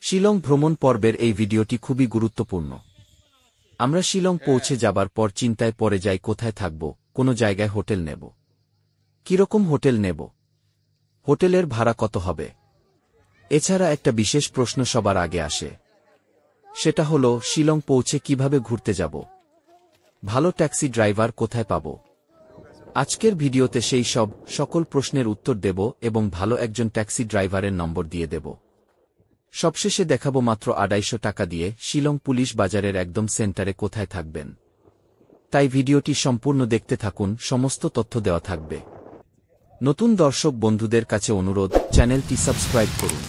শিলং ভ্রমণ পর্বের এই ভিডিওটি খুবই গুরুত্বপূর্ণ। আমরা শিলং পৌঁছে যাবার পর চিন্তায় পড়ে যাই কোথায় থাকব, কোন জায়গায় হোটেল নেব, কিরকম হোটেল নেব, হোটেলের ভাড়া কত হবে। এছাড়া একটা বিশেষ প্রশ্ন সবার আগে আসে, সেটা হলো শিলং পৌঁছে কিভাবে ঘুরতে যাব, ভালো ট্যাক্সি ড্রাইভার কোথায় পাব। আজকের ভিডিওতে সেই সকল প্রশ্নের উত্তর দেব এবং ভালো একজন ট্যাক্সি ড্রাইভারের নম্বর দিয়ে দেব। সবশেষে দেখাবো মাত্র ২৫০ টাকা দিয়ে শিলং পুলিশ বাজারের একদম সেন্টারে কোথায় থাকবেন। তাই ভিডিওটি সম্পূর্ণ দেখতে থাকুন, সমস্ত তথ্য দেওয়া থাকবে। নতুন দর্শক বন্ধুদের কাছে অনুরোধ, চ্যানেলটি সাবস্ক্রাইব করুন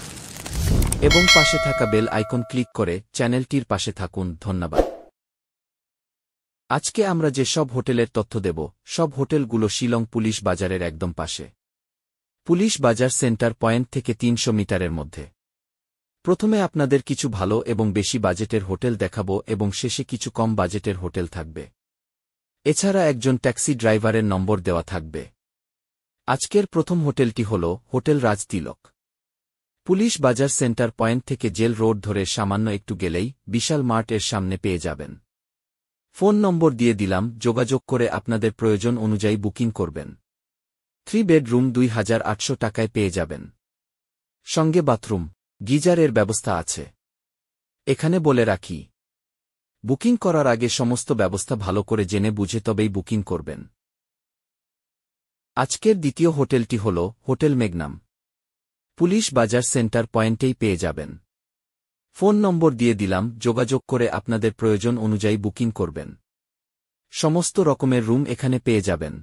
এবং পাশে থাকা বেল আইকন ক্লিক করে চ্যানেলটির পাশে থাকুন। ধন্যবাদ। আজকে আমরা যে সব হোটেলের তথ্য দেব, সব হোটেলগুলো শিলং পুলিশ বাজারের একদম পাশে, পুলিশ বাজার সেন্টার পয়েন্ট থেকে ৩০০ মিটারের মধ্যে। প্রথমে আপনাদের কিছু ভালো এবং বেশি বাজেটের হোটেল দেখাবো এবং শেষে কিছু কম বাজেটের হোটেল থাকবে। এছাড়া একজন ট্যাক্সি ড্রাইভারের নম্বর দেওয়া থাকবে। আজকের প্রথম হোটেলটি হল হোটেল রাজতিলক। পুলিশ বাজার সেন্টার পয়েন্ট থেকে জেল রোড ধরে সামান্য একটু গেলেই বিশাল মার্ট এর সামনে পেয়ে যাবেন। ফোন নম্বর দিয়ে দিলাম, যোগাযোগ করে আপনাদের প্রয়োজন অনুযায়ী বুকিং করবেন। 3 বেডরুম ২৮০০ টাকায় পেয়ে যাবেন। সঙ্গে বাথরুম, গিজারের ব্যবস্থা আছে। এখানে বলে রাখি, বুকিং করার আগে সমস্ত ব্যবস্থা ভালো করে জেনে বুঝে তবেই বুকিং করবেন। আজকের দ্বিতীয় হোটেলটি হল হোটেল মেঘনাম। পুলিশ বাজার সেন্টার পয়েন্টেই পেয়ে যাবেন। ফোন নম্বর দিয়ে দিলাম, যোগাযোগ করে আপনাদের প্রয়োজন অনুযায়ী বুকিং করবেন। সমস্ত রকমের রুম এখানে পেয়ে যাবেন।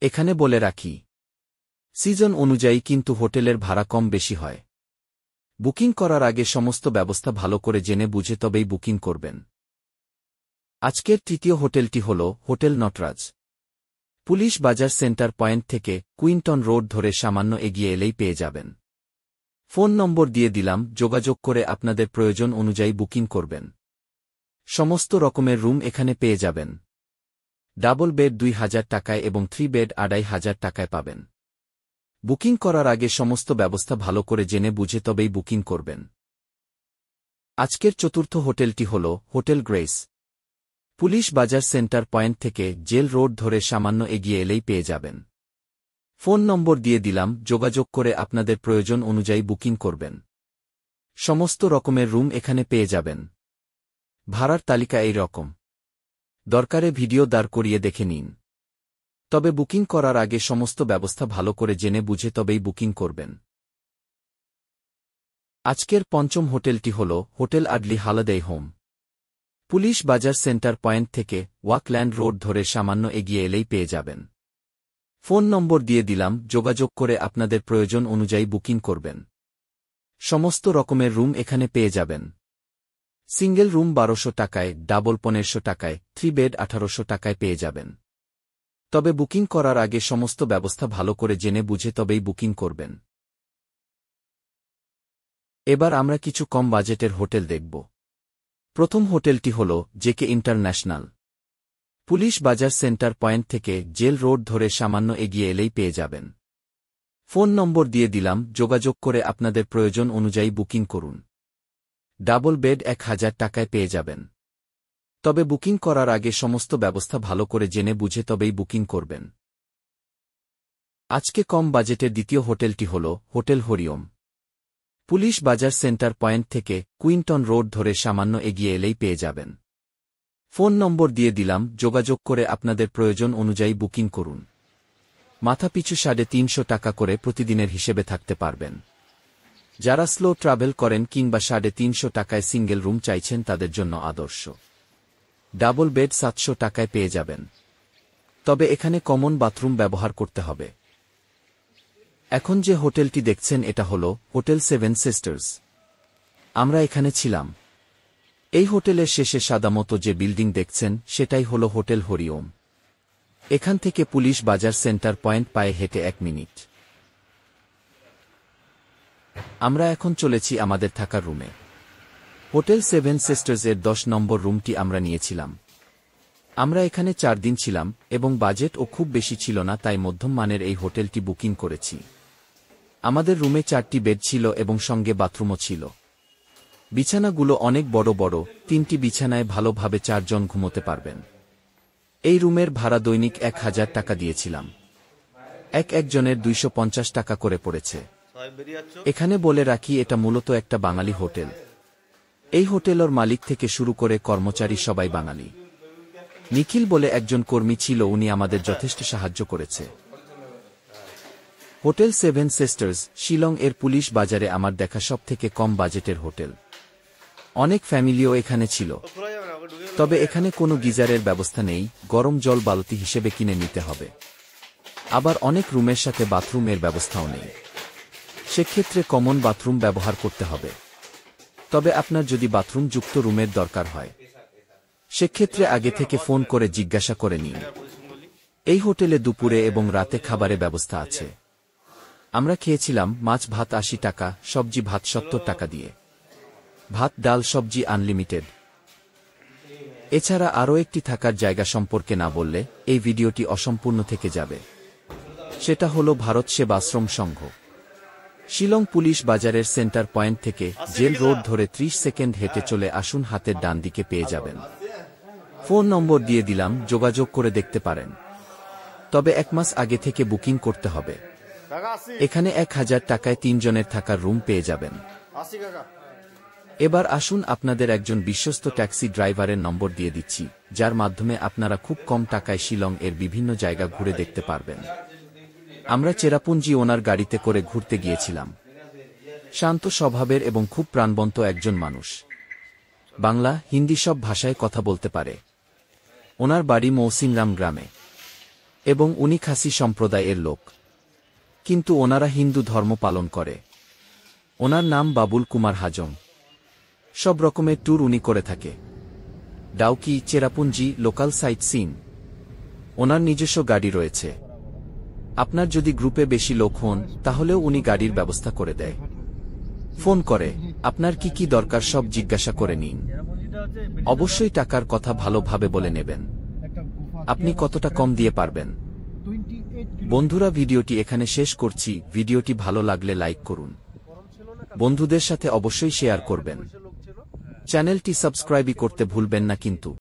এখানে বলে রাখি, সিজন অনুযায়ী কিন্তু হোটেলের ভাড়া কম বেশি হয়। বুকিং করার আগে সমস্ত ব্যবস্থা ভালো করে জেনে বুঝে তবেই বুকিং করবেন। আজকের তৃতীয় হোটেলটি হল হোটেল নটরাজ। পুলিশ বাজার সেন্টার পয়েন্ট থেকে কুইন্টন রোড ধরে সামান্য এগিয়ে এলেই পেয়ে যাবেন। ফোন নম্বর দিয়ে দিলাম, যোগাযোগ করে আপনাদের প্রয়োজন অনুযায়ী বুকিং করবেন। সমস্ত রকমের রুম এখানে পেয়ে যাবেন। ডাবল বেড ২০০০ টাকায় এবং 3 বেড ২৫০০ টাকায় পাবেন। বুকিং করার আগে সমস্ত ব্যবস্থা ভালো করে জেনে বুঝে তবেই বুকিং করবেন। আজকের চতুর্থ হোটেলটি হল হোটেল গ্রেস। পুলিশ বাজার সেন্টার পয়েন্ট থেকে জেল রোড ধরে সামান্য এগিয়ে এলেই পেয়ে যাবেন। ফোন নম্বর দিয়ে দিলাম, যোগাযোগ করে আপনাদের প্রয়োজন অনুযায়ী বুকিং করবেন। সমস্ত রকমের রুম এখানে পেয়ে যাবেন। ভাড়ার তালিকা এই রকম, দরকারে ভিডিও দাঁড় করিয়ে দেখে নিন। তবে বুকিং করার আগে সমস্ত ব্যবস্থা ভালো করে জেনে বুঝে তবেই বুকিং করবেন। আজকের পঞ্চম হোটেলটি হল হোটেল আডলি হালাদেই হোম। পুলিশ বাজার সেন্টার পয়েন্ট থেকে ওয়াকল্যান্ড রোড ধরে সামান্য এগিয়ে এলেই পেয়ে যাবেন। ফোন নম্বর দিয়ে দিলাম, যোগাযোগ করে আপনাদের প্রয়োজন অনুযায়ী বুকিং করবেন। সমস্ত রকমের রুম এখানে পেয়ে যাবেন। সিঙ্গেল রুম ১২০০ টাকায়, ডাবল ১৫০০ টাকায়, 3 বেড ১৮০০ টাকায় পেয়ে যাবেন। তবে বুকিং করার আগে সমস্ত ব্যবস্থা ভালো করে জেনে বুঝে তবেই বুকিং করবেন। এবার আমরা কিছু কম বাজেটের হোটেল দেখব। প্রথম হোটেলটি হল জেকে ইন্টারন্যাশনাল। পুলিশ বাজার সেন্টার পয়েন্ট থেকে জেল রোড ধরে সামান্য এগিয়ে এলেই পেয়ে যাবেন। ফোন নম্বর দিয়ে দিলাম, যোগাযোগ করে আপনাদের প্রয়োজন অনুযায়ী বুকিং করুন। ডাবল বেড ১০০০ টাকায় পেয়ে যাবেন। তবে বুকিং করার আগে সমস্ত ব্যবস্থা ভালো করে জেনে বুঝে তবেই বুকিং করবেন। আজকে কম বাজেটের দ্বিতীয় হোটেলটি হল হোটেল হরিওম। পুলিশ বাজার সেন্টার পয়েন্ট থেকে কুইন্টন রোড ধরে সামান্য এগিয়ে এলেই পেয়ে যাবেন। ফোন নম্বর দিয়ে দিলাম, যোগাযোগ করে আপনাদের প্রয়োজন অনুযায়ী বুকিং করুন। মাথাপিছু ৩৫০ টাকা করে প্রতিদিনের হিসেবে থাকতে পারবেন। যারা স্লো ট্রাভেল করেন কিংবা ৩৫০ টাকায় সিঙ্গেল রুম চাইছেন তাদের জন্য আদর্শ। ডাবল বেড ৭০০ টাকায় পেয়ে যাবেন। তবে এখানে কমন বাথরুম ব্যবহার করতে হবে। এখন যে হোটেলটি দেখছেন এটা হল হোটেল 7 সিস্টার্স। আমরা এখানে ছিলাম। এই হোটেলের শেষে সাদামতো যে বিল্ডিং দেখছেন সেটাই হল হোটেল হরিওম। এখান থেকে পুলিশ বাজার সেন্টার পয়েন্ট পায়ে হেঁটে 1 মিনিট। আমরা এখন চলেছি আমাদের থাকার রুমে। হোটেল 7 সিস্টার্স এর 10 নম্বর রুমটি আমরা নিয়েছিলাম। আমরা এখানে 4 দিন ছিলাম এবং বাজেটও খুব বেশি ছিল না, তাই মধ্যম মানের এই হোটেলটি বুকিং করেছি। আমাদের রুমে 4টি বেড ছিল এবং সঙ্গে বাথরুমও ছিল। বিছানাগুলো অনেক বড় বড়, 3টি বিছানায় ভালোভাবে 4 জন ঘুমোতে পারবেন। এই রুমের ভাড়া দৈনিক 1000 টাকা দিয়েছিলাম। একজনের 250 টাকা করে পড়েছে। এখানে বলে রাখি, এটা মূলত একটা বাঙালি হোটেল। এই হোটেলের মালিক থেকে শুরু করে কর্মচারী সবাই বাঙালি। নিখিল বলে একজন কর্মী ছিল, উনি আমাদের যথেষ্ট সাহায্য করেছে। হোটেল 7 সিস্টার্স শিলং এর পুলিশ বাজারে আমার দেখা সবথেকে কম বাজেটের হোটেল। অনেক ফ্যামিলিও এখানে ছিল, তবে এখানে কোনো গিজারের ব্যবস্থা নেই, গরম জল বালতি হিসেবে কিনে নিতে হবে। আবার অনেক রুমের সাথে বাথরুমের ব্যবস্থাও নেই, সেক্ষেত্রে কমন বাথরুম ব্যবহার করতে হবে। তবে আপনার যদি বাথরুম যুক্ত রুমের দরকার হয়, সেক্ষেত্রে আগে থেকে ফোন করে জিজ্ঞাসা করে নিন। এই হোটেলে দুপুরে এবং রাতে খাবারের ব্যবস্থা আছে। আমরা খেয়েছিলাম মাছ ভাত 80 টাকা, সবজি ভাত 70 টাকা দিয়ে। ভাত ডাল সবজি আনলিমিটেড। এছাড়া আরও একটি থাকার জায়গা সম্পর্কে না বললে এই ভিডিওটি অসম্পূর্ণ থেকে যাবে। সেটা হলো ভারত সেবাশ্রম সংঘ। শিলং পুলিশ বাজারের সেন্টার পয়েন্ট থেকে জেল রোড ধরে 30 সেকেন্ড হেঁটে চলে আসুন, হাতের ডান দিকে পেয়ে যাবেন। ফোন নম্বর দিয়ে দিলাম, যোগাযোগ করে দেখতে পারেন। তবে 1 মাস আগে থেকে বুকিং করতে হবে। এখানে 1000 টাকায় 3 জনের থাকার রুম পেয়ে যাবেন। এবার আসুন আপনাদের একজন বিশ্বস্ত ট্যাক্সি ড্রাইভারের নম্বর দিয়ে দিচ্ছি, যার মাধ্যমে আপনারা খুব কম টাকায় শিলং এর বিভিন্ন জায়গা ঘুরে দেখতে পারবেন। আমরা চেরাপুঞ্জি ওনার গাড়িতে করে ঘুরতে গিয়েছিলাম। শান্ত স্বভাবের এবং খুব প্রাণবন্ত একজন মানুষ। বাংলা হিন্দি সব ভাষায় কথা বলতে পারে। ওনার বাড়ি মৌসিনরাম গ্রামে এবং উনি খাসি সম্প্রদায়ের লোক, কিন্তু ওনারা হিন্দু ধর্ম পালন করে। ওনার নাম বাবুল কুমার হাজং। সব রকমের ট্যুর উনি করে থাকে। Dawki, Cherrapunji, local sight seen. ওনার নিজস্ব গাড়ি রয়েছে। আপনার যদি গ্রুপে বেশি লোক হন, তাহলেও উনি গাড়ির ব্যবস্থা করে দেয়। ফোন করে আপনার কি কি দরকার সব জিজ্ঞাসা করে নিন। অবশ্যই টাকার কথা ভালোভাবে বলে নেবেন। আপনি কতটা কম দিয়ে পারবেন। বন্ধুরা, ভিডিওটি এখানে শেষ করছি। ভিডিওটি ভালো লাগলে লাইক করুন, বন্ধুদের সাথে অবশ্যই শেয়ার করবেন। চ্যানেলটি সাবস্ক্রাইব করতে ভুলবেন না কিন্তু।